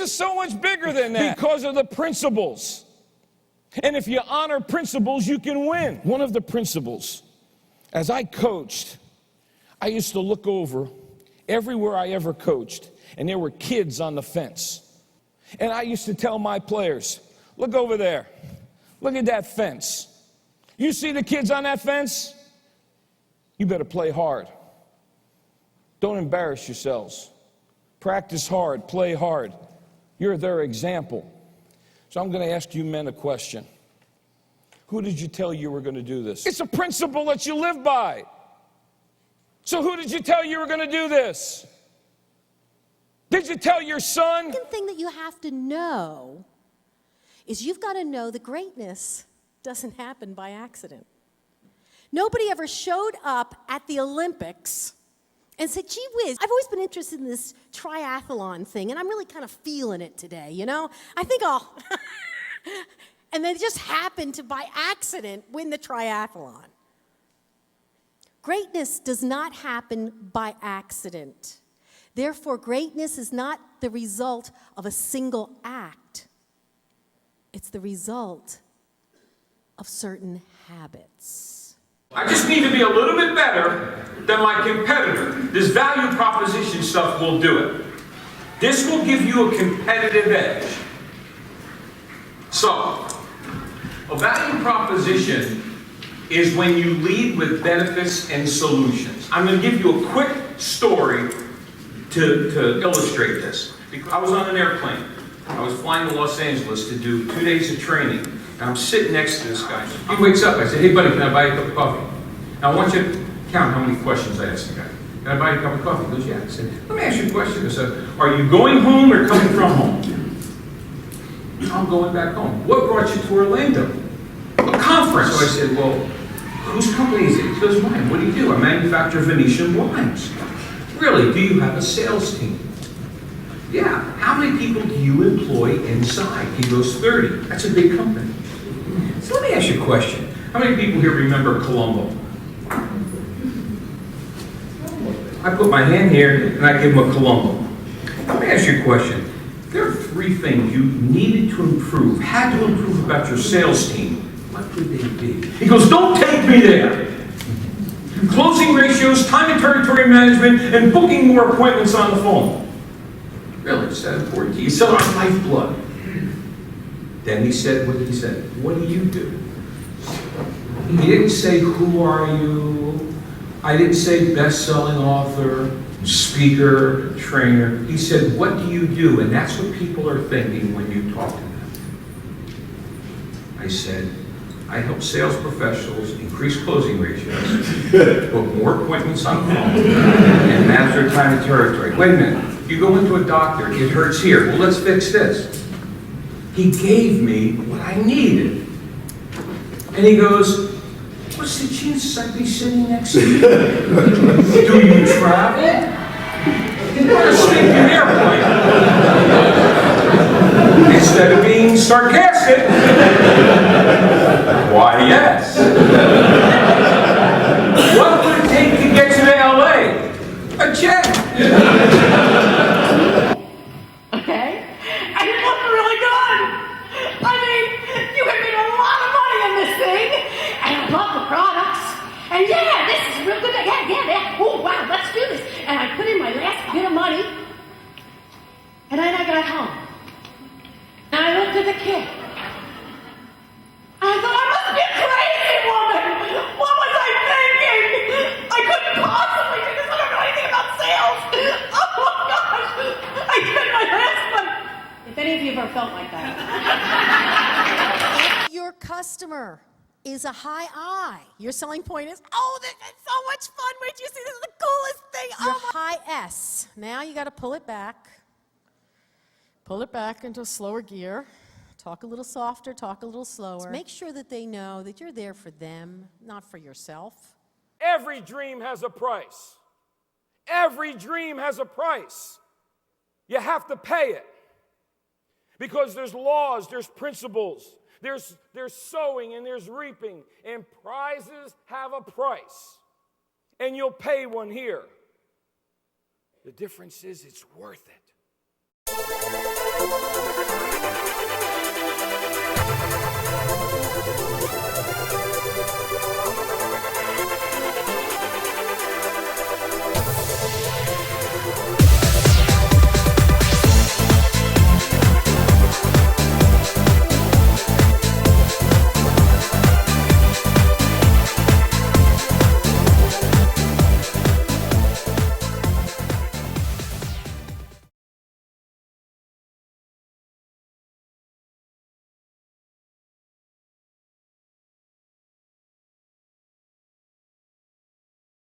is so much bigger than that because of the principles. And if you honor principles, you can win. One of the principles, as I coached, I used to look over everywhere I ever coached, and there were kids on the fence. And I used to tell my players, look over there. Look at that fence. You see the kids on that fence? You better play hard. Don't embarrass yourselves. Practice hard, play hard. You're their example. So I'm going to ask you men a question. Who did you tell you were going to do this? It's a principle that you live by. So who did you tell you were going to do this? Did you tell your son? The second thing that you have to know is you've got to know that greatness doesn't happen by accident. Nobody ever showed up at the Olympics and said, gee whiz, I've always been interested in this triathlon thing, and I'm really kind of feeling it today, you know? I think I'll... And they just happened to, by accident, win the triathlon. Greatness does not happen by accident. Therefore, greatness is not the result of a single act. It's the result of certain habits. I just need to be a little bit better than my competitor. This value proposition stuff will do it. This will give you a competitive edge. So, a value proposition is when you lead with benefits and solutions. I'm going to give you a quick story to illustrate this. I was on an airplane. I was flying to Los Angeles to do 2 days of training. And I'm sitting next to this guy. He wakes up. I said, hey, buddy, can I buy you a cup of coffee? Now, I want you to count how many questions I asked the guy. Can I buy you a cup of coffee? He goes, yeah. I said, let me ask you a question. I said, are you going home or coming from home? I'm going back home. What brought you to Orlando? A conference. So I said, well, whose company is it? He goes, mine. What do you do? I manufacture Venetian wines. Really? Do you have a sales team? Yeah. How many people do you employ inside? He goes, 30. That's a big company. So let me ask you a question. How many people here remember Colombo? I put my hand here and I give him a Colombo. Let me ask you a question. There are 3 things you needed to improve, had to improve about your sales team. What would they be? He goes, don't take me there. Closing ratios, time and territory management, and booking more appointments on the phone. Really, it's that important to you. You sell our lifeblood. Then he said, what did he say? What do you do? He didn't say, who are you? I didn't say best-selling author, speaker, trainer. He said, what do you do? And that's what people are thinking when you talk to them. I said, I help sales professionals increase closing ratios, book more appointments on the phone, and manage their time and territory. Wait a minute. You go into a doctor, it hurts here. Well, let's fix this. He gave me what I needed. And he goes, what's the chances I'd be sitting next to you? Do you travel? What a stinking airplane. Instead of being sarcastic, why, yes. What would it take to get to LA? A jet. Okay? And it looked really good. I mean, you had made a lot of money in this thing. And I love the products. And yeah, this is real good. Yeah. Oh, wow, let's do this. And I put in my last bit of money. And then I got home. And I looked at the kid. I thought, I must be a crazy woman. What was I thinking? I couldn't possibly do this. I don't know anything about sales. Oh my gosh. I did my last money. If any of you have ever felt like that. Your customer is a high I. Your selling point is, oh, this is so much fun. Wait till you see, this is the coolest thing. Your high S. Now you got to pull it back. Pull it back into a slower gear. Talk a little softer, talk a little slower. Make sure that they know that you're there for them, not for yourself. Every dream has a price. Every dream has a price. You have to pay it. Because there's laws, there's principles, there's sowing and there's reaping, and prizes have a price. And you'll pay one here. The difference is it's worth it.